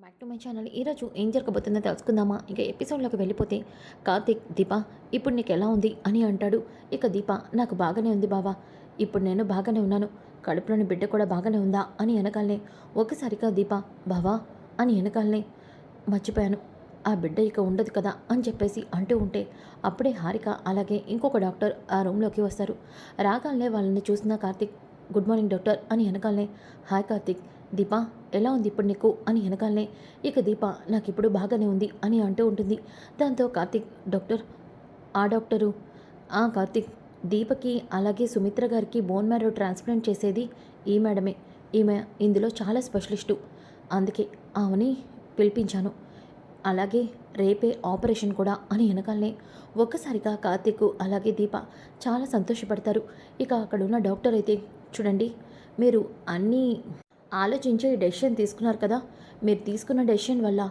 Back to my channel. ఈరోజు ఏం జరగబోతుందో తెలుసుకుందామా? ఇక ఎపిసోడ్లోకి వెళ్ళిపోతే కార్తీక్ దీప ఇప్పుడు నీకు ఎలా ఉంది అని అంటాడు. ఇక దీప నాకు బాగానే ఉంది బావా, ఇప్పుడు నేను బాగానే ఉన్నాను, కడుపులోని బిడ్డ కూడా బాగానే ఉందా అని వెనకాలనే ఒకసారిగా దీప బావా అని వెనకాలనే మర్చిపోయాను, ఆ బిడ్డ ఇక ఉండదు కదా అని చెప్పేసి అంటూ ఉంటే అప్పుడే హారిక అలాగే ఇంకొక డాక్టర్ ఆ రూమ్లోకి వస్తారు. రాగాలనే వాళ్ళని చూసిన కార్తీక్ గుడ్ మార్నింగ్ డాక్టర్ అని వెనకాలనే హాయ్ కార్తీక్, దీప ఎలా ఉంది ఇప్పుడు నీకు అని వెనకాలనే ఇక దీప నాకు ఇప్పుడు బాగానే ఉంది అని అంటూ ఉంటుంది. దాంతో కార్తీక్ డాక్టర్ ఆ డాక్టరు ఆ కార్తీక్ దీపకి అలాగే సుమిత్ర గారికి బోన్ మ్యారో ట్రాన్స్ప్లాంట్ చేసేది ఈ మేడమే, ఈమె ఇందులో చాలా స్పెషలిస్టు, అందుకే ఆమెని పిలిపించాను, అలాగే రేపే ఆపరేషన్ కూడా అని వెనకాలనే ఒక్కసారిగా కార్తీక్ అలాగే దీప చాలా సంతోషపడతారు. ఇక అక్కడున్న డాక్టర్ అయితే చూడండి, మీరు అన్నీ ఆలోచించే ఈ డెసిషన్ తీసుకున్నారు కదా, మీరు తీసుకున్న డెసిషన్ వల్ల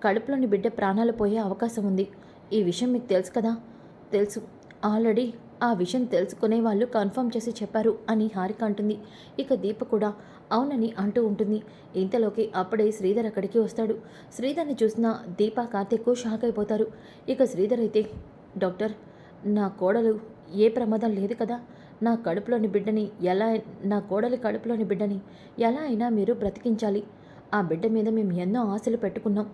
కడుపులోని బిడ్డ ప్రాణాలు పోయే అవకాశం ఉంది, ఈ విషయం మీకు తెలుసు కదా, తెలుసు, ఆల్రెడీ ఆ విషయం తెలుసుకునే వాళ్ళు కన్ఫర్మ్ చేసి చెప్పారు అని హారిక అంటుంది. ఇక దీప కూడా అవునని అంటూ ఉంటుంది. ఇంతలోకి అప్పుడే శ్రీధర్ అక్కడికి వస్తాడు. శ్రీధర్ని చూసిన దీప కార్తీక్ షాక్ అయిపోతారు. ఇక శ్రీధర్ అయితే డాక్టర్ నా కోడలు ఏ ప్రమాదం లేదు కదా, నా కడుపులోని బిడ్డని ఎలా నా కోడలి కడుపులోని బిడ్డని ఎలా అయినా మీరు బ్రతికించాలి, ఆ బిడ్డ మీద మేము ఎన్నో ఆశలు పెట్టుకున్నాం,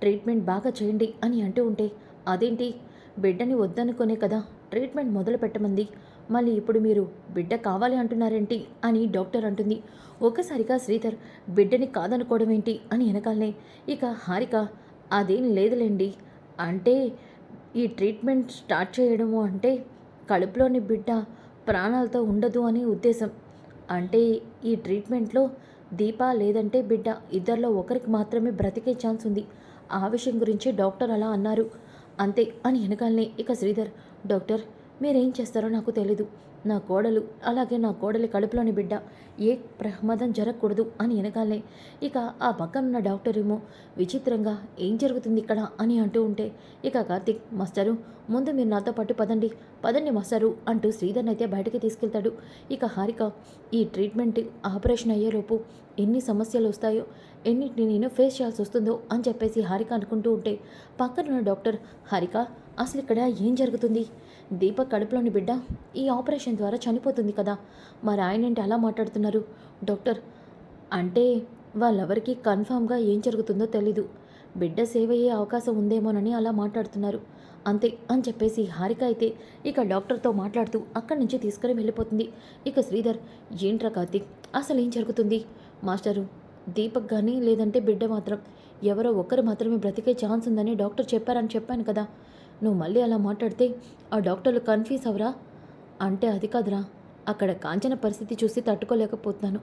ట్రీట్మెంట్ బాగా చేయండి అని అంటూ ఉంటే అదేంటి బిడ్డని వద్దనుకునే కదా ట్రీట్మెంట్ మొదలు పెట్టమంది, మళ్ళీ ఇప్పుడు మీరు బిడ్డ కావాలి అంటున్నారేంటి అని డాక్టర్ అంటుంది. ఒక్కసారిగా శ్రీధర్ బిడ్డని కాదనుకోవడం ఏంటి అని వెనకాలనే ఇక హారిక అదేం లేదులేండి, అంటే ఈ ట్రీట్మెంట్ స్టార్ట్ చేయడము అంటే కడుపులోని బిడ్డ ప్రాణాలతో ఉండదు అని ఉద్దేశం, అంటే ఈ ట్రీట్మెంట్లో దీప లేదంటే బిడ్డ ఇద్దరిలో ఒకరికి మాత్రమే బ్రతికే ఛాన్స్ ఉంది, ఆ విషయం గురించి డాక్టర్ అలా అన్నారు అంతే అని వెనకాలనే ఇక శ్రీధర్ డాక్టర్ మీరేం చేస్తారో నాకు తెలీదు, నా కోడలు అలాగే నా కోడలి కడుపులోని బిడ్డ ఏ ప్రమాదం జరగకూడదు అని వెనకాలనే ఇక ఆ పక్కనున్న డాక్టర్ ఏమో విచిత్రంగా ఏం జరుగుతుంది ఇక్కడ అని అంటూ ఉంటే ఇక కార్తీక్ మాస్టరు ముందు మీరు నాతో పాటు పదండి, పదండి మాస్టరు అంటూ శ్రీధర్ని అయితే బయటకి తీసుకెళ్తాడు. ఇక హారిక ఈ ట్రీట్మెంట్ ఆపరేషన్ అయ్యేలోపు ఎన్ని సమస్యలు వస్తాయో, ఎన్నిటిని నేను ఫేస్ చేయాల్సి వస్తుందో అని చెప్పేసి హారిక అనుకుంటూ ఉంటే పక్కనున్న డాక్టర్ హారిక అసలు ఇక్కడ ఏం జరుగుతుంది, దీపక్ కడుపులోని బిడ్డ ఈ ఆపరేషన్ ద్వారా చనిపోతుంది కదా, మరి ఆయన ఏంటి అలా మాట్లాడుతున్నారు డాక్టర్, అంటే వాళ్ళెవరికి కన్ఫామ్గా ఏం జరుగుతుందో తెలీదు, బిడ్డ సేవ్ అయ్యే అవకాశం ఉందేమోనని అలా మాట్లాడుతున్నారు అంతే అని చెప్పేసి హారిక అయితే ఇక డాక్టర్తో మాట్లాడుతూ అక్కడి నుంచి తీసుకుని వెళ్ళిపోతుంది. ఇక శ్రీధర్ ఏంట్రా కార్తీక్ అసలు ఏం జరుగుతుంది, మాస్టరు దీపక్ కానీ లేదంటే బిడ్డ మాత్రం ఎవరో ఒక్కరు మాత్రమే బ్రతికే ఛాన్స్ ఉందని డాక్టర్ చెప్పారని చెప్పాను కదా, నువ్వు మళ్ళీ అలా మాట్లాడితే ఆ డాక్టర్లు కన్ఫ్యూజ్ అవరా, అంటే అది కాదురా, అక్కడ కాంచన పరిస్థితి చూసి తట్టుకోలేకపోతున్నాను,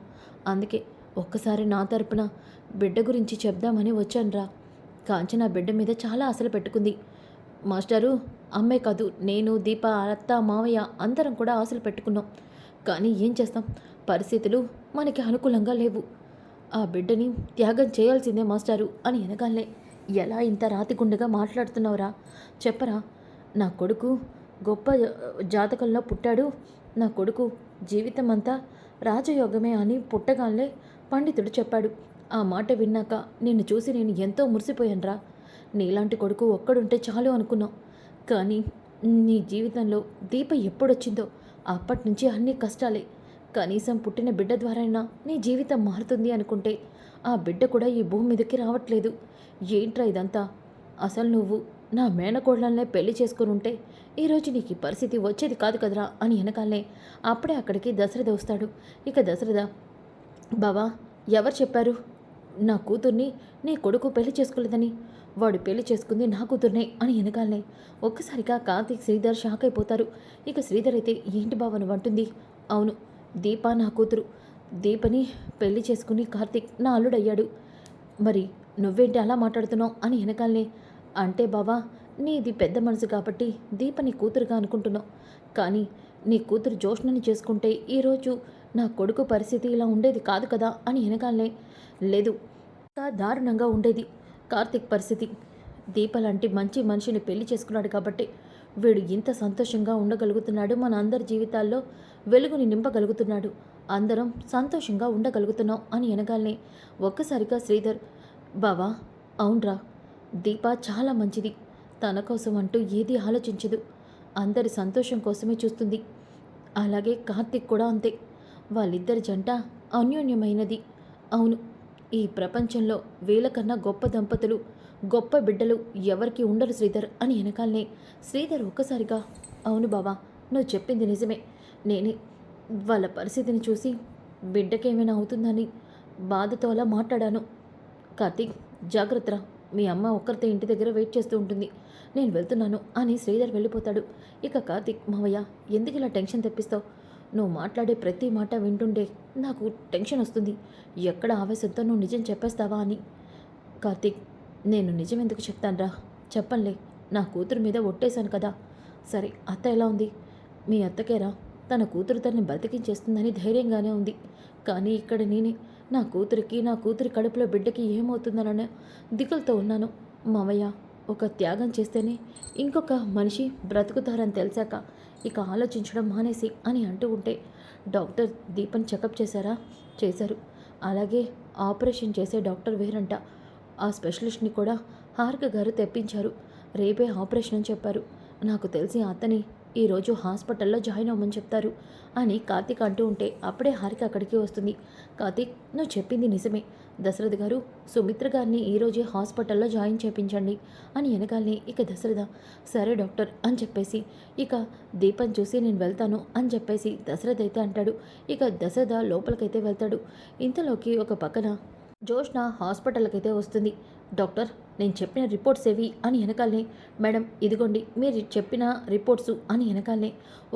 అందుకే ఒక్కసారి నా తరపున బిడ్డ గురించి చెప్దామని వచ్చానురా, కాంచన బిడ్డ మీద చాలా ఆశలు పెట్టుకుంది మాస్టారు, అమ్మే కాదు నేను దీప అత్త మావయ్య అందరం కూడా ఆశలు పెట్టుకున్నాం, కానీ ఏం చేస్తాం పరిస్థితులు మనకి అనుకూలంగా లేవు, ఆ బిడ్డని త్యాగం చేయాల్సిందే మాస్టారు అని వెనగాలే ఎలా ఇంత రాతిగుండగా మాట్లాడుతున్నావురా, చెప్పరా, నా కొడుకు గొప్ప జాతకంలో పుట్టాడు, నా కొడుకు జీవితం అంతా రాజయోగమే అని పుట్టగానే పండితుడు చెప్పాడు, ఆ మాట విన్నాక నిన్ను చూసి నేను ఎంతో మురిసిపోయానురా, నీలాంటి కొడుకు ఒక్కడుంటే చాలు అనుకున్నాం, కానీ నీ జీవితంలో దీప ఎప్పుడొచ్చిందో అప్పటి నుంచి అన్ని కష్టాలే, కనీసం పుట్టిన బిడ్డ ద్వారైనా నీ జీవితం మారుతుంది అనుకుంటే ఆ బిడ్డ కూడా ఈ భూమి మీదకి రావట్లేదు, ఏంట్రా ఇదంతా, అసలు నువ్వు నా మేనకోడలనే పెళ్లి చేసుకుని ఉంటే ఈరోజు నీకు ఈ పరిస్థితి వచ్చేది కాదు కదరా అని వెనకాలనే అప్పుడే అక్కడికి దశరథ వస్తాడు. ఇక దశరథ బావా ఎవరు చెప్పారు నా కూతుర్ని నీ కొడుకు పెళ్లి చేసుకోలేదని, వాడు పెళ్లి చేసుకుంది నా కూతుర్నే అని వెనకాలనే ఒక్కసారిగా కార్తీక్ శ్రీధర్ షాక్ అయిపోతారు. ఇక శ్రీధర్ అయితే ఏంటి బావ నువ్వు అంటుంది, అవును దీప నా కూతురు, దీపని పెళ్లి చేసుకుని కార్తీక్ నా అల్లుడయ్యాడు, మరి నువ్వేంటి అలా మాట్లాడుతున్నావు అని వెనకాలనే అంటే బావా నీది పెద్ద మనసు కాబట్టి దీపని కూతురుగా అనుకుంటున్నావు, కానీ నీ కూతురు జోష్ణని చేసుకుంటే ఈరోజు నా కొడుకు పరిస్థితి ఇలా ఉండేది కాదు కదా అని వెనకాలనే లేదు ఇంకా దారుణంగా ఉండేది కార్తీక్ పరిస్థితి, దీప లాంటి మంచి మనిషిని పెళ్లి చేసుకున్నాడు కాబట్టి వీడు ఇంత సంతోషంగా ఉండగలుగుతున్నాడు, మన అందరి జీవితాల్లో వెలుగుని నింపగలుగుతున్నాడు, అందరం సంతోషంగా ఉండగలుగుతున్నాం అని వెనగాలనే ఒక్కసారిగా శ్రీధర్ బావా అవునరా, దీప చాలా మంచిది. తన కోసం అంటూ ఏదీ ఆలోచించదు. అందరి సంతోషం కోసమే చూస్తుంది. అలాగే కార్తీక్ కూడా అంతే. వాళ్ళిద్దరి జంట అన్యోన్యమైనది. అవును, ఈ ప్రపంచంలో వీళ్ళకన్నా గొప్ప దంపతులు, గొప్ప బిడ్డలు ఎవరికి ఉండరు శ్రీధర్ అని వెనకాలనే శ్రీధర్ ఒక్కసారిగా, అవును బావా, నువ్వు చెప్పింది నిజమే. నేనే వాళ్ళ పరిస్థితిని చూసి బిడ్డకేమైనా అవుతుందని బాధతో అలా మాట్లాడాను. కార్తీక్, జాగ్రత్తరా. మీ అమ్మ ఒక్కరితే ఇంటి దగ్గర వెయిట్ చేస్తూ ఉంటుంది. నేను వెళ్తున్నాను అని శ్రీధర్ వెళ్ళిపోతాడు. ఇక కార్తీక్, మావయ్య, ఎందుకు ఇలా టెన్షన్ తెప్పిస్తావు? నువ్వు మాట్లాడే ప్రతి మాట వింటుండే నాకు టెన్షన్ వస్తుంది. ఎక్కడ ఆవేశంతో నువ్వు నిజం చెప్పేస్తావా అని. కార్తీక్, నేను నిజం ఎందుకు చెప్తానురా? చెప్పనులే. నా కూతురు మీద ఒట్టేశాను కదా. సరే, అత్త ఎలా ఉంది? మీ అత్తకేరా తన కూతురు తనని బ్రతికించేస్తుందని ధైర్యంగానే ఉంది. కానీ ఇక్కడ నేనే నా కూతురికి, నా కూతురి కడుపులో బిడ్డకి ఏమవుతుందననే దిగులుతో ఉన్నాను. మామయ్య, ఒక త్యాగం చేస్తేనే ఇంకొక మనిషి బ్రతుకుతారని తెలిసాక ఇక ఆలోచించడం మానేసి అని అంటూ ఉంటే, డాక్టర్ దీపన్ చెకప్ చేశారా? చేశారు. అలాగే ఆపరేషన్ చేసే డాక్టర్ వేరంట. ఆ స్పెషలిస్ట్ని కూడా హారిక గారు తెప్పించారు. రేపే ఆపరేషన్ అని చెప్పారు. నాకు తెలిసి అతని ఈరోజు హాస్పిటల్లో జాయిన్ అవ్వమని చెప్తారు అని కార్తీక్ అంటూ ఉంటే అప్పుడే హారిక అక్కడికి వస్తుంది. కార్తీక్, నువ్వు చెప్పింది నిజమే. దశరథ్ గారు, సుమిత్ర గారిని ఈరోజే హాస్పిటల్లో జాయిన్ చేయించండి అని వెనకాలని ఇక దశరథ, సరే డాక్టర్ అని చెప్పేసి ఇక దీపం చూసి నేను వెళ్తాను అని చెప్పేసి దశరథ్ అయితే అంటాడు. ఇక దశరథ లోపలికైతే వెళ్తాడు. ఇంతలోకి ఒక పక్కన జోష్న హాస్పిటల్కి అయితే వస్తుంది. డాక్టర్, నేను చెప్పిన రిపోర్ట్స్ ఏవి అని వెనకాలనే, మేడం ఇదిగోండి మీరు చెప్పిన రిపోర్ట్స్ అని వెనకాలనే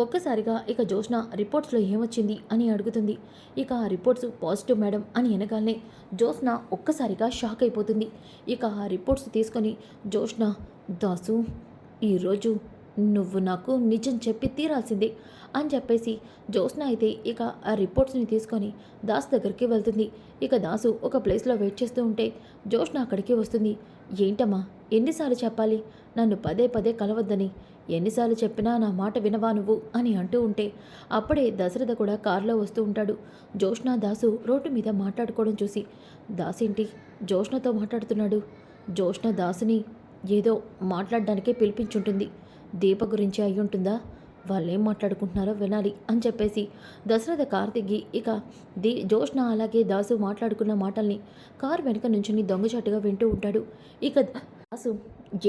ఒక్కసారిగా ఇక జోష్న రిపోర్ట్స్లో ఏమొచ్చింది అని అడుగుతుంది. ఇక ఆ రిపోర్ట్స్ పాజిటివ్ మేడం అని వెనకాలనే జోష్న ఒక్కసారిగా షాక్ అయిపోతుంది. ఇక ఆ రిపోర్ట్స్ తీసుకొని జోష్న, దాసు, ఈరోజు నువ్వు నాకు నిజం చెప్పి తీరాల్సిందే అని చెప్పేసి జోష్న అయితే ఇక ఆ రిపోర్ట్స్ని తీసుకొని దాసు దగ్గరికి వెళ్తుంది. ఇక దాసు ఒక ప్లేస్లో వెయిట్ చేస్తూ ఉంటే జోష్న అక్కడికి వస్తుంది. ఏంటమ్మా, ఎన్నిసార్లు చెప్పాలి నన్ను పదే పదే కలవద్దని? ఎన్నిసార్లు చెప్పినా నా మాట వినవా నువ్వు అని అంటూ ఉంటే అప్పుడే దశరథ కూడా కారులో వస్తూ ఉంటాడు. జోష్న దాసు రోడ్డు మీద మాట్లాడుకోవడం చూసి, దాసేంటి జోష్నతో మాట్లాడుతున్నాడు? జోష్న దాసుని ఏదో మాట్లాడడానికే పిలిపించుంటుంది. దీప గురించి అయ్యుంటుందా? వాళ్ళేం మాట్లాడుకుంటున్నారో వినాలి అని చెప్పేసి దశరథ కారు దిగి ఇక జోష్న అలాగే దాసు మాట్లాడుకున్న మాటల్ని కారు వెనుక నుంచుని దొంగచాటుగా వింటూ ఉంటాడు. ఇక దాసు,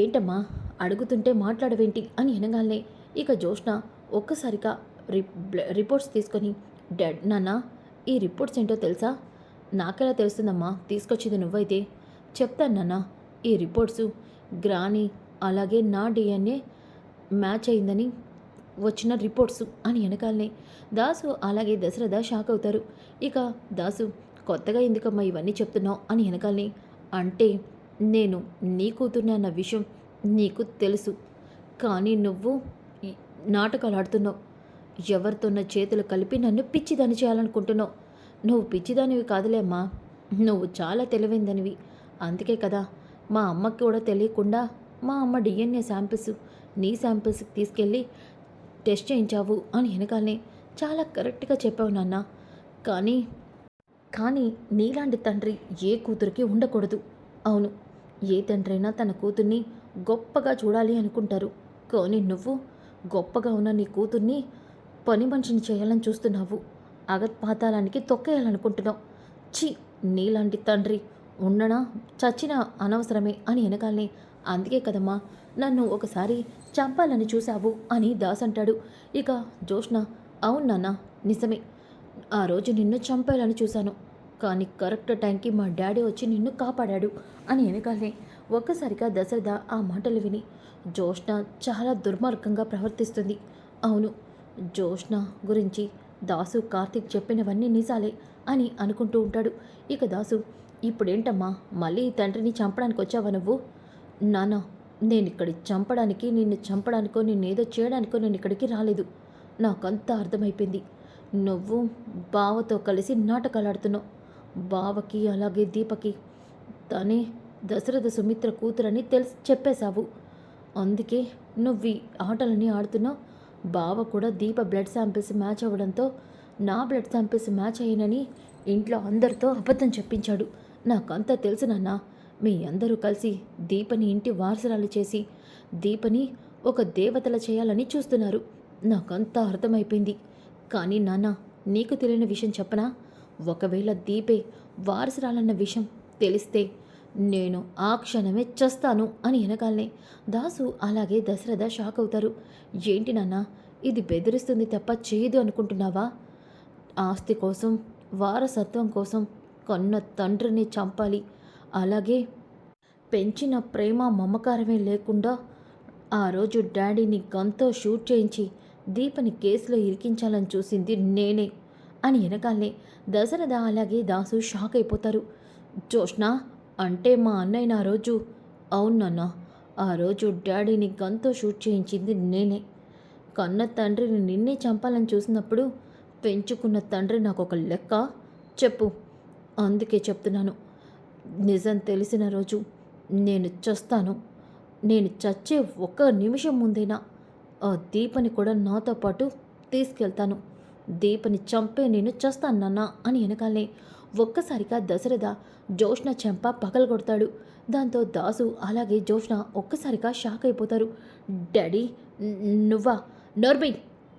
ఏంటమ్మా అడుగుతుంటే మాట్లాడవేంటి అని వినగానే ఇక జోష్న ఒక్కసారిగా రిపోర్ట్స్ తీసుకొని, డాడ్, నాన్న, ఈ రిపోర్ట్స్ ఏంటో తెలుసా? నాకెలా తెలుస్తుందమ్మా? తీసుకొచ్చింది నువ్వైతే. చెప్తాను నాన్న. ఈ రిపోర్ట్సు గ్రాని అలాగే నా డిఎన్ఏ మ్యాచ్ అయిందని వచ్చిన రిపోర్ట్స్ అని వెనకాలనే దాసు అలాగే దశరథ షాక్ అవుతారు. ఇక దాసు, కొత్తగా ఎందుకమ్మా ఇవన్నీ చెప్తున్నావు అని వెనకాలనే, అంటే నేను నీ కూతుర్ని అన్న విషయం నీకు తెలుసు, కానీ నువ్వు నాటకాలు ఆడుతున్నావు. ఎవరితోన్న చేతులు కలిపి నన్ను పిచ్చిదాన్ని చేయాలనుకుంటున్నావు. నువ్వు పిచ్చిదానివి కాదులే అమ్మా, నువ్వు చాలా తెలివైందనివి. అందుకే కదా మా అమ్మకి కూడా తెలియకుండా మా అమ్మ డిఎన్ఏ శాంపిల్స్ నీ శాంపిల్స్కి తీసుకెళ్ళి టెస్ట్ చేయించావు అని వెనకాలనే, చాలా కరెక్ట్గా చెప్పావు నాన్న. కానీ కానీ నీలాంటి తండ్రి ఏ కూతురికి ఉండకూడదు. అవును, ఏ తండ్రైనా తన కూతుర్ని గొప్పగా చూడాలి అనుకుంటారు. కానీ నువ్వు గొప్పగా ఉన్న నీ కూతుర్ని పని మనిషిని చేయాలని చూస్తున్నావు. అగపాతాళానికి తొక్కేయాలనుకుంటున్నావు. ఛీ, నీలాంటి తండ్రి ఉండనా చచ్చినా అనవసరమే అని వెనకాలనే, అందుకే కదమ్మా నన్ను ఒకసారి చంపాలని చూశావు అని దాస్ అంటాడు. ఇక జోష్న, అవును నాన్న, నిజమే. ఆ రోజు నిన్ను చంపాలని చూశాను, కానీ కరెక్ట్ టైంకి మా డాడీ వచ్చి నిన్ను కాపాడాడు అని వెనకాలనే ఒక్కసారిగా దశరథ ఆ మాటలు విని, జోష్న చాలా దుర్మార్గంగా ప్రవర్తిస్తుంది. అవును, జోష్న గురించి దాసు కార్తీక్ చెప్పినవన్నీ నిజాలే అని అనుకుంటూ ఉంటాడు. ఇక దాసు, ఇప్పుడేంటమ్మా మళ్ళీ ఈ తండ్రిని చంపడానికి వచ్చావా నువ్వు? నాన్న, నేను ఇక్కడి చంపడానికి, నిన్ను చంపడానికో నిన్నేదో చేయడానికో నేను ఇక్కడికి రాలేదు. నాకంతా అర్థమైపోయింది. నువ్వు బావతో కలిసి నాటకాలు ఆడుతున్నావు. బావకి అలాగే దీపకి తనే దశరథ సుమిత్ర కూతురని తెలిసి చెప్పేశావు. అందుకే నువ్వు ఈ ఆటలని ఆడుతున్నావు. బావ కూడా దీప బ్లడ్ శాంపిల్స్ మ్యాచ్ అవ్వడంతో నా బ్లడ్ శాంపిల్స్ మ్యాచ్ అయ్యానని ఇంట్లో అందరితో అబద్ధం చెప్పించాడు. నాకంతా తెలుసు నాన్న. మీ అందరూ కలిసి దీపని ఇంటి వారసురాలు చేసి దీపని ఒక దేవతల చేయాలని చూస్తున్నారు. నాకంతా అర్థమైపోయింది. కానీ నాన్న, నీకు తెలియని విషయం చెప్పనా? ఒకవేళ దీపే వారసురాలన్న విషయం తెలిస్తే నేను ఆ క్షణమే చస్తాను అని వెనకాలనే దాసు అలాగే దశరథ షాక్ అవుతారు. ఏంటి నాన్న, ఇది బెదిరిస్తుంది తప్ప చేయదు అనుకుంటున్నావా? ఆస్తి కోసం, వారసత్వం కోసం కన్న తండ్రిని చంపాలి, అలాగే పెంచిన ప్రేమ మమకారమే లేకుండా ఆ రోజు డాడీని గన్తో షూట్ చేయించి దీపని కేసులో ఇరికించాలని చూసింది నేనే అని వెనకాలనే దశరథ అలాగే దాసు షాక్ అయిపోతారు. జోష్న, అంటే మా అన్నయ్య ఆ రోజు? అవును నాన్న, ఆ రోజు డాడీని గన్తో షూట్ చేయించింది నేనే. కన్న తండ్రిని నిన్నే చంపాలని చూసినప్పుడు పెంచుకున్న తండ్రి నాకు ఒక లెక్క చెప్పు. అందుకే చెప్తున్నాను, నిజం తెలిసిన రోజు నేను చస్తాను. నేను చచ్చే ఒక్క నిమిషం ముందైనా ఆ దీపని కూడా నాతో పాటు తీసుకెళ్తాను. దీపని చంపే నేను చస్తాను నాన్న అని వెనకాలనే ఒక్కసారిగా దశరథ జోష్న చెంప పగలగొడతాడు. దాంతో దాసు అలాగే జోష్న ఒక్కసారిగా షాక్ అయిపోతారు. డాడీ, నువ్వా? నోర్మై,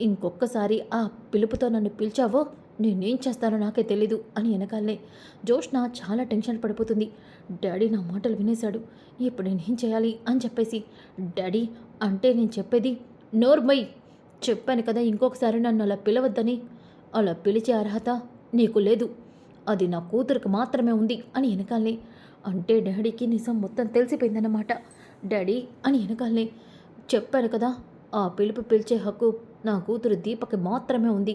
ఇంకొక్కసారి ఆ పిలుపుతో నన్ను పిలిచావో నేనేం చేస్తానో నాకే తెలీదు అని వెనకాలనే జోష్న చాలా టెన్షన్ పడిపోతుంది. డాడీ నా మాటలు వినేశాడు, ఇప్పుడు నేనేం చేయాలి అని చెప్పేసి, డాడీ అంటే నేను చెప్పేది నోర్మై, చెప్పాను కదా ఇంకొకసారి నన్ను అలా పిలవద్దని. అలా పిలిచే అర్హత నీకు లేదు, అది నా కూతురికి మాత్రమే ఉంది అని వెనకాలనే అంటే డాడీకి నిజం మొత్తం తెలిసిపోయిందన్నమాట. డాడీ అని వెనకాలనే చెప్పాను కదా, ఆ పిలుపు పిలిచే హక్కు నా కూతురు దీపకి మాత్రమే ఉంది,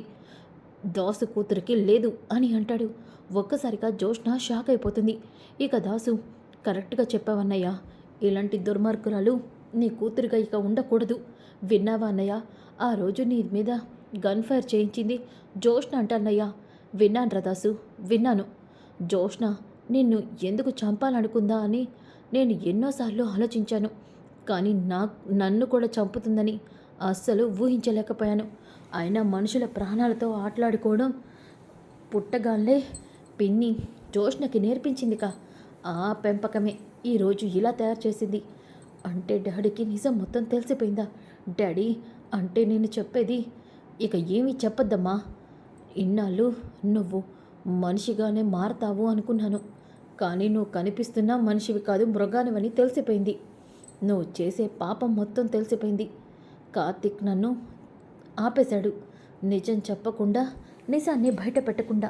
దాసు కూతురికి లేదు అని అంటాడు. ఒక్కసారిగా జోష్న షాక్ అయిపోతుంది. ఇక దాసు, కరెక్ట్గా చెప్పావన్నయ్య, ఇలాంటి దుర్మార్గురాలు నీ కూతురుగా ఇక ఉండకూడదు. విన్నావా అన్నయ్య, ఆ రోజు నీ మీద గన్ ఫైర్ చేయించింది జోష్న అంటన్నయ్య. విన్నాను దాసు, విన్నాను. జోష్న నిన్ను ఎందుకు చంపాలనుకుందా అని నేను ఎన్నోసార్లు ఆలోచించాను. కానీ నన్ను కూడా చంపుతుందని అస్సలు ఊహించలేకపోయాను. అయినా మనుషుల ప్రాణాలతో ఆటలాడుకోవడం పుట్టగాళ్ళే పిన్ని జోష్నకి నేర్పించిందిక. ఆ పెంపకమే ఈరోజు ఇలా తయారు చేసింది. అంటే డాడీకి నిజం మొత్తం తెలిసిపోయిందా? డాడీ, అంటే నేను చెప్పేది ఇక ఏమీ చెప్పొద్దమ్మా. ఇన్నాళ్ళు నువ్వు మనిషిగానే మారతావు అనుకున్నాను, కానీ నువ్వు కనిపిస్తున్న మనిషివి కాదు, మృగానివని తెలిసిపోయింది. నువ్వు చేసే పాపం మొత్తం తెలిసిపోయింది. కార్తిక్ నన్ను ఆపేశాడు, నిజం చెప్పకుండా, నిజాన్ని బయట పెట్టకుండా.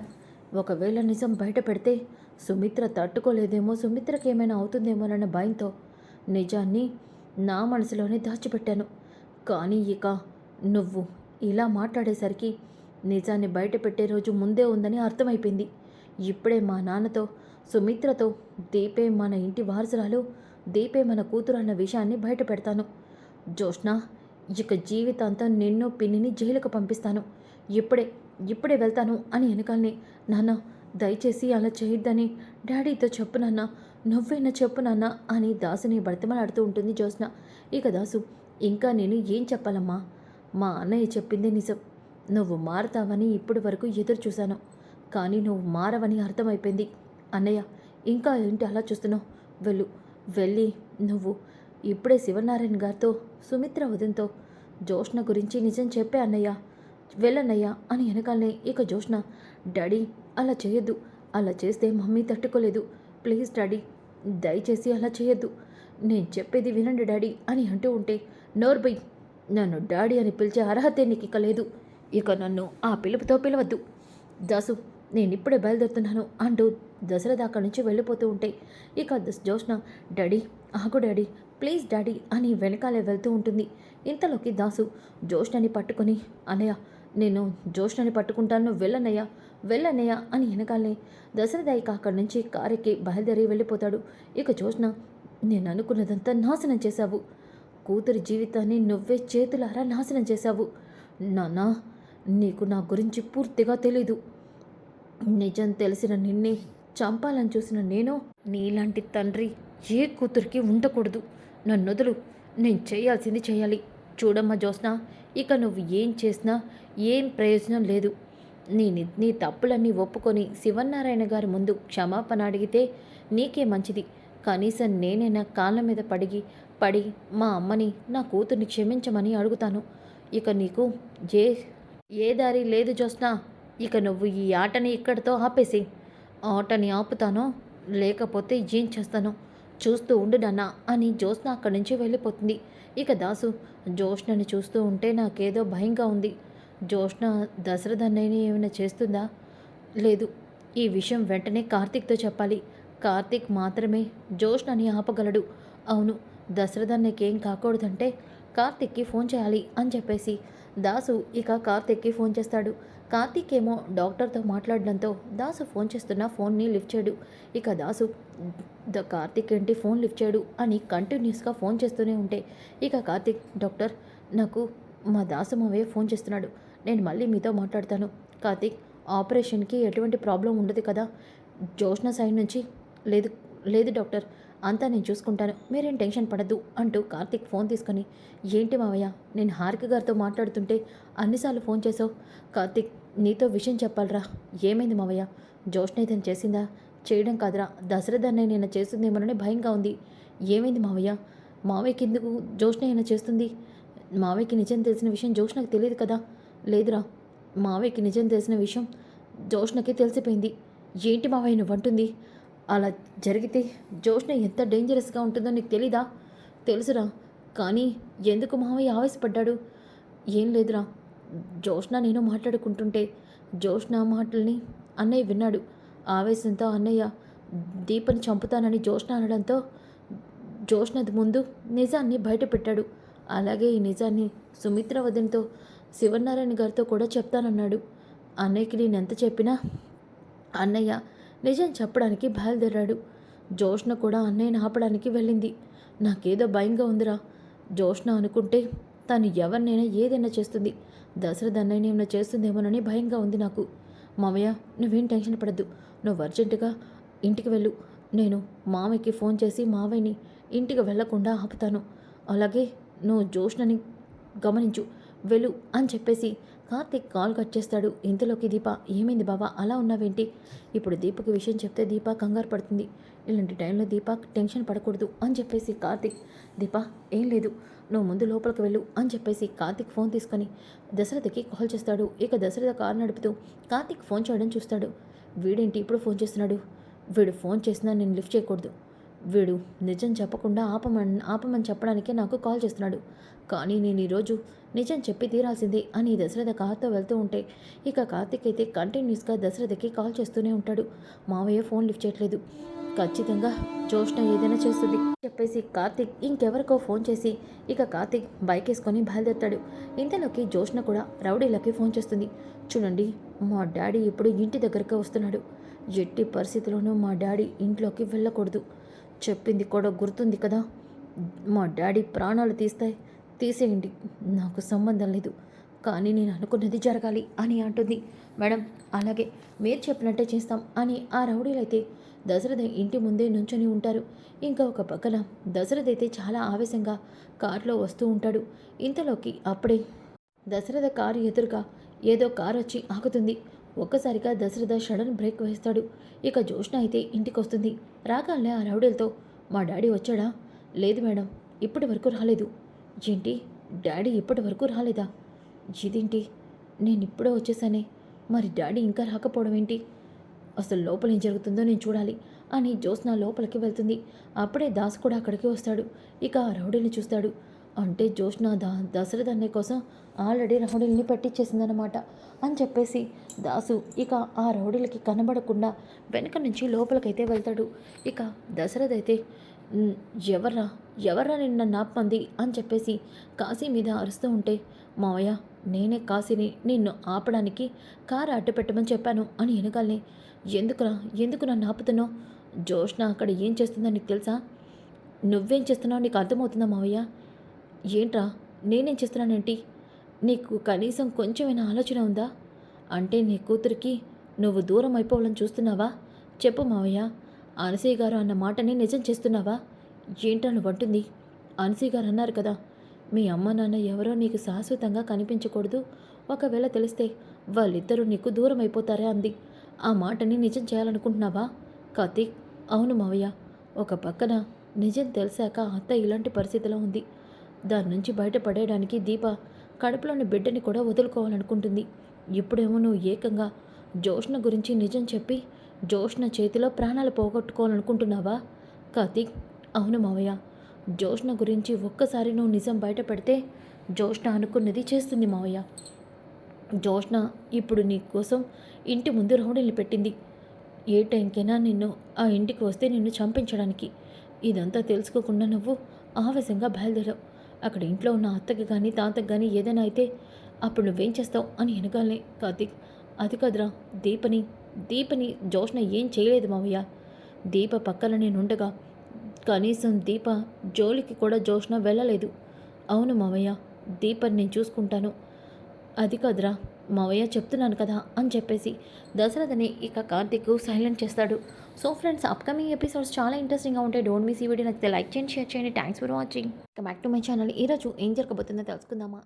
ఒకవేళ నిజం బయట పెడితే సుమిత్ర తట్టుకోలేదేమో, సుమిత్రకి ఏమైనా అవుతుందేమోనన్న భయంతో నిజాన్ని నా మనసులోనే దాచిపెట్టాను. కానీ ఇక నువ్వు ఇలా మాట్లాడేసరికి నిజాన్ని బయట పెట్టే రోజు ముందే ఉందని అర్థమైపోయింది. ఇప్పుడే మా నాన్నతో, సుమిత్రతో దీపే మన ఇంటి వారసురాలు, దీపే మన కూతురు అన్న విషయాన్ని బయట పెడతాను. జోష్న, ఇక జీవితాంతం నిన్ను పిన్నిని జైలుకు పంపిస్తాను. ఇప్పుడే వెళ్తాను అని వెనకాలనే, నాన్న దయచేసి అలా చేయొద్దని డాడీతో చెప్పు నాన్న, నువ్వైనా చెప్పు నాన్న అని దాసుని బ్రతిమలాడుతూ ఉంటుంది జోష్న. ఇక దాసు, ఇంకా నేను ఏం చెప్పాలమ్మా, మా అన్నయ్య చెప్పిందే నిజం. నువ్వు మారతావని ఇప్పటి వరకు ఎదురు చూశాను, కానీ నువ్వు మారవని అర్థమైపోయింది. అన్నయ్య, ఇంకా ఏంటి అలా చూస్తున్నావు? వెళ్ళి నువ్వు ఇప్పుడే శివనారాయణ గారితో, సుమిత్ర వదినతో జోష్న గురించి నిజం చెప్పే అన్నయ్య, వెళ్ళన్నయ్య అని వెనకాలనే ఇక జోష్న, డాడీ అలా చేయొద్దు, అలా చేస్తే మమ్మీ తట్టుకోలేదు, ప్లీజ్ డాడీ దయచేసి అలా చేయొద్దు, నేను చెప్పేది వినండి డాడీ అని అంటూ ఉంటే, నోర్బై, నన్ను డాడీ అని పిలిచే అర్హతే నీకు ఇక లేదు, ఇక నన్ను ఆ పిలుపుతో పిలవద్దు. దాసు, నేను ఇప్పుడే బయలుదేరుతున్నాను అంటూ దశరథ అక్కడి నుంచి వెళ్ళిపోతూ ఉంటే ఇక జోష్న, డాడీ ఆగు డాడీ, ప్లీజ్ డాడీ అని వెనకాలే వెళ్తూ ఉంటుంది. ఇంతలోకి దాసు జోష్నని పట్టుకొని, అన్నయ్య నేను జోష్నని పట్టుకుంటాను, వెళ్ళన్నయ్య అని వెనకాలనే దశరథ ఇక అక్కడి నుంచి కారెక్కి బయలుదేరి వెళ్ళిపోతాడు. ఇక జోష్న, నేను అనుకున్నదంతా నాశనం చేశావు, కూతురి జీవితాన్ని నువ్వే చేతులారా నాశనం చేశావు. నాన్న, నీకు నా గురించి పూర్తిగా తెలీదు. నిజం తెలిసిన నిన్నే చంపాలని చూసిన నేను నీలాంటి తండ్రి ఏ కూతురికి ఉండకూడదు. నన్నొదులు, నేను చేయాల్సింది చేయాలి. చూడమ్మా జోస్న, ఇక నువ్వు ఏం చేసినా ఏం ప్రయోజనం లేదు. నీ తప్పులన్నీ ఒప్పుకొని శివనారాయణ గారి ముందు క్షమాపణ అడిగితే నీకే మంచిది. కనీసం నేనైనా కాళ్ళ మీద పడి మా అమ్మని నా కూతుర్ని క్షమించమని అడుగుతాను. ఇక నీకు ఏ ఏ దారి లేదు జ్యోత్స్న. ఇక నువ్వు ఈ ఆటని ఇక్కడితో ఆపేసి. ఆటని ఆపుతానో లేకపోతే ఏం చేస్తానో చూస్తూ ఉండు నాన్న అని జ్యోత్స్న అక్కడి నుంచి వెళ్ళిపోతుంది. ఇక దాసు జ్యోత్స్నని చూస్తూ ఉంటే నాకేదో భయంగా ఉంది. జ్యోత్స్న దశరథ్ అన్నయ్యని ఏమైనా చేస్తుందా? లేదు. ఈ విషయం వెంటనే కార్తీక్తో చెప్పాలి. కార్తీక్ మాత్రమే జ్యోత్స్నని ఆపగలడు. అవును, దశరథ్ అన్నయ్యకి ఏం కాకూడదంటే కార్తీక్కి ఫోన్ చేయాలి అని చెప్పేసి దాసు ఇక కార్తీక్కి ఫోన్ చేస్తాడు. కార్తీక్ ఏమో డాక్టర్తో మాట్లాడడంతో దాసు ఫోన్ చేస్తున్న ఫోన్ని లిఫ్ట్ చేయడు. ఇక దాసు కార్తీక్ ఏంటి ఫోన్ లిఫ్ట్ చేయడు అని కంటిన్యూస్గా ఫోన్ చేస్తూనే ఉంటే ఇక కార్తీక్, డాక్టర్ నాకు మా దాసు మావయ్య ఫోన్ చేస్తున్నాడు, నేను మళ్ళీ మీతో మాట్లాడతాను. కార్తీక్, ఆపరేషన్కి ఎటువంటి ప్రాబ్లం ఉండదు కదా జ్యోత్స్న సైడ్ నుంచి? లేదు లేదు డాక్టర్, అంతా నేను చూసుకుంటాను, మీరేం టెన్షన్ పడద్దు అంటూ కార్తీక్ ఫోన్ తీసుకొని, ఏంటి మావయ్య నేను హారిక గారితో మాట్లాడుతుంటే అన్నిసార్లు ఫోన్ చేసావు? కార్తీక్, నీతో విషయం చెప్పాలరా. ఏమైంది మావయ్య? జ్యోత్స్న ఇతను చేసిందా? చేయడం కాదురా, దశరథ్ అన్నయ్య నేను చేస్తుందేమోనని భయంగా ఉంది. ఏమైంది మావయ్య? మావయ్యకి ఎందుకు జ్యోత్స్న అయినా చేస్తుంది? మావయ్యకి నిజం తెలిసిన విషయం జ్యోత్స్నకు తెలియదు కదా? లేదురా, మావయ్యకి నిజం తెలిసిన విషయం జ్యోత్స్నకి తెలిసిపోయింది. ఏంటి మావయ్య నువ్వు అంటుంది? అలా జరిగితే జ్యోత్స్న ఎంత డేంజరస్గా ఉంటుందో నీకు తెలీదా? తెలుసురా, కానీ ఎందుకు మావయ్య ఆవేశపడ్డాడు? ఏం లేదురా, జ్యోత్స్న నేను మాట్లాడుకుంటుంటే జ్యోత్స్న మాటల్ని అన్నయ్య విన్నాడు. ఆవేశంతో అన్నయ్య దీపని చంపుతానని జ్యోత్స్న అనడంతో జ్యోత్స్నది ముందు నిజాన్ని బయటపెట్టాడు. అలాగే ఈ నిజాన్ని సుమిత్ర వదినతో శివనారాయణ గారితో కూడా చెప్తానన్నాడు. అన్నయ్యకి నేనెంత చెప్పినా అన్నయ్య నిజం చెప్పడానికి బయలుదేరాడు. జ్యోత్స్న కూడా అన్నయ్యని ఆపడానికి వెళ్ళింది. నాకేదో భయంగా ఉందిరా. జ్యోత్స్న అనుకుంటే తను ఎవరినైనా ఏదైనా చేస్తుంది. దశరథ్ అన్నయ్యని ఏమైనా చేస్తుందేమోనని భయంగా ఉంది నాకు. మామయ్య, నువ్వేం టెన్షన్ పడద్దు, నువ్వు అర్జెంటుగా ఇంటికి వెళ్ళు. నేను మామయ్యకి ఫోన్ చేసి మావయ్యని ఇంటికి వెళ్లకుండా ఆపుతాను. అలాగే నువ్వు జ్యోత్స్నని గమనించు, వెళ్ళు అని చెప్పేసి కార్తీక్ కాల్ కట్ చేస్తాడు. ఇంతలోకి దీప, ఏమైంది బావా అలా ఉన్నావేంటి? ఇప్పుడు దీపకి విషయం చెప్తే దీప కంగారు పడుతుంది. ఇలాంటి టైంలో దీప టెన్షన్ పడకూడదు అని చెప్పేసి కార్తీక్, దీప ఏం లేదు, నువ్వు ముందు లోపలికి వెళ్ళు అని చెప్పేసి కార్తీక్ ఫోన్ తీసుకొని దశరథకి కాల్ చేస్తాడు. ఇక దశరథ కారు నడుపుతూ కార్తీక్ ఫోన్ చేయడం చూస్తాడు. వీడేంటి ఇప్పుడు ఫోన్ చేస్తున్నాడు? వీడు ఫోన్ చేసినా నేను లిఫ్ట్ చేయకూడదు. వీడు నిజం చెప్పకుండా ఆపమని చెప్పడానికే నాకు కాల్ చేస్తున్నాడు. కానీ నేను ఈరోజు నిజం చెప్పి తీరాల్సిందే అని దశరథ కార్తో వెళ్తూ ఉంటే ఇక కార్తీక్ అయితే కంటిన్యూస్గా దశరథకి కాల్ చేస్తూనే ఉంటాడు. మావయ్య ఫోన్ లిఫ్ట్ చేయట్లేదు, ఖచ్చితంగా జ్యోత్స్న ఏదైనా చేస్తుంది చెప్పేసి కార్తీక్ ఇంకెవరికో ఫోన్ చేసి ఇక కార్తీక్ బైక్ వేసుకొని బయలుదేరుతాడు. ఇంతలోకి జ్యోత్స్న కూడా రౌడీలకి ఫోన్ చేస్తుంది. చూడండి, మా డాడీ ఇప్పుడు ఇంటి దగ్గరికి వస్తున్నాడు. ఎట్టి పరిస్థితిలోనూ మా డాడీ ఇంట్లోకి వెళ్ళకూడదు. చెప్పింది కూడా గుర్తుంది కదా? మా డాడీ ప్రాణాలు తీసేయండి, నాకు సంబంధం లేదు, కానీ నేను అనుకున్నది జరగాలి అని అంటుంది. మేడం, అలాగే మీరు చెప్పినట్టే చేస్తాం అని ఆ రౌడీలైతే దశరథ ఇంటి ముందే నుంచొని ఉంటారు. ఇంకా ఒక పక్కన దశరథ అయితే చాలా ఆవేశంగా కారులో వస్తూ ఉంటాడు. ఇంతలోకి అప్పుడే దశరథ కారు ఎదురుగా ఏదో కారు వచ్చి ఆగుతుంది. ఒక్కసారిగా దశరథ సడన్ బ్రేక్ వేస్తాడు. ఇక జ్యోత్స్న అయితే ఇంటికి వస్తుంది. రాగానే ఆ రౌడీలతో, మా డాడీ వచ్చాడా? లేదు మేడం, ఇప్పటి వరకు రాలేదు. ఏంటి, డాడీ ఇప్పటి వరకు రాలేదా? ఇదేంటి, నేను ఇప్పుడే వచ్చేసానే, మరి డాడీ ఇంకా రాకపోవడం ఏంటి? అసలు లోపల ఏం జరుగుతుందో నేను చూడాలి అని జ్యోత్స్న లోపలికి వెళ్తుంది. అప్పుడే దాసు కూడా అక్కడికి వస్తాడు. ఇక ఆ రౌడీని చూస్తాడు. అంటే జ్యోత్స్న దశరథ అన్నయ్య కోసం ఆల్రెడీ రౌడీల్ని పెట్టించేసిందనమాట అని చెప్పేసి దాసు ఇక ఆ రౌడీలకి కనబడకుండా వెనక నుంచి లోపలికైతే వెళ్తాడు. ఇక దశరథ్ అయితే, ఎవర్రా నిన్న నాపమంది అని చెప్పేసి కాశీ మీద అరుస్తూ ఉంటే, మావయ్య, నేనే కాశీని నిన్ను ఆపడానికి కారు అడ్డు పెట్టమని చెప్పాను అని వెనకాలనే, ఎందుకు నన్ను ఆపుతున్నావు? జ్యోత్స్న అక్కడ ఏం చేస్తుందో నీకు తెలుసా? నువ్వేం చేస్తున్నావు నీకు అర్థమవుతుందా మావయ్య? ఏంట్రా, నేనేం చేస్తున్నానేంటి? నీకు కనీసం కొంచెమైనా ఆలోచన ఉందా? అంటే నీ కూతురికి నువ్వు దూరం అయిపోవాలని చూస్తున్నావా? చెప్పు మావయ్య, అనసూయ గారు అన్న మాటని నిజం చేస్తున్నావా? ఏంట్రా నువ్వంటుంది? అనసూయ గారు అన్నారు కదా, మీ అమ్మ నాన్న ఎవరో నీకు శాశ్వతంగా కనిపించకూడదు, ఒకవేళ తెలిస్తే వాళ్ళిద్దరూ నీకు దూరం అయిపోతారే అంది. ఆ మాటని నిజం చేయాలనుకుంటున్నావా? కార్తీక్, అవును మావయ్య, ఒక పక్కన నిజం తెలిసాక అత్త ఇలాంటి పరిస్థితిలో ఉంది. దాని నుంచి బయటపడేయడానికి దీప కడుపులోని బిడ్డని కూడా వదులుకోవాలనుకుంటుంది. ఇప్పుడేమో నువ్వు ఏకంగా జోష్న గురించి నిజం చెప్పి జోష్న చేతిలో ప్రాణాలు పోగొట్టుకోవాలనుకుంటున్నావా కార్తీక్? అవును మావయ్య. జోష్న గురించి ఒక్కసారి నువ్వు నిజం బయట పెడితే జోష్న అనుకున్నది చేస్తుంది మావయ్య. జోష్న ఇప్పుడు నీ కోసం ఇంటి ముందు రౌడీలు పెట్టింది. ఏ టైంకైనా నిన్ను ఆ ఇంటికి వస్తే నిన్ను చంపించడానికి. ఇదంతా తెలుసుకోకుండా నువ్వు ఆవేశంగా బయలుదేరావు. అక్కడ ఇంట్లో ఉన్న అత్తకి కానీ తాతకి కానీ ఏదైనా అయితే అప్పుడు నువ్వేం చేస్తావు అని వెనకాలనే కార్తీక్. అది కదరా, దీపని జోష్న ఏం చేయలేదు మావయ్య. దీప పక్కన నేనుండగా కనీసం దీప జోలికి కూడా జోష్న వెళ్ళలేదు. అవును మావయ్య, దీపని నేను చూసుకుంటాను. అది కాదురా మావయ్య, చెప్తున్నాను కదా అని చెప్పేసి దశరథని ఇక కార్తీక్ సైలెంట్ చేస్తాడు. సో ఫ్రెండ్స్, అప్కమింగ్ ఎపిసోడ్స్ చాలా ఇంట్రెస్టింగ్గా ఉంటాయి. డోంట్ మిస్ ఈ వీడియో నచ్చితే లైక్ చేయండి, షేర్ చేయండి. Thanks for watching. Back to my channel. ఈరోజు ఏం జరగబోతుందో తెలుసుకుందామా?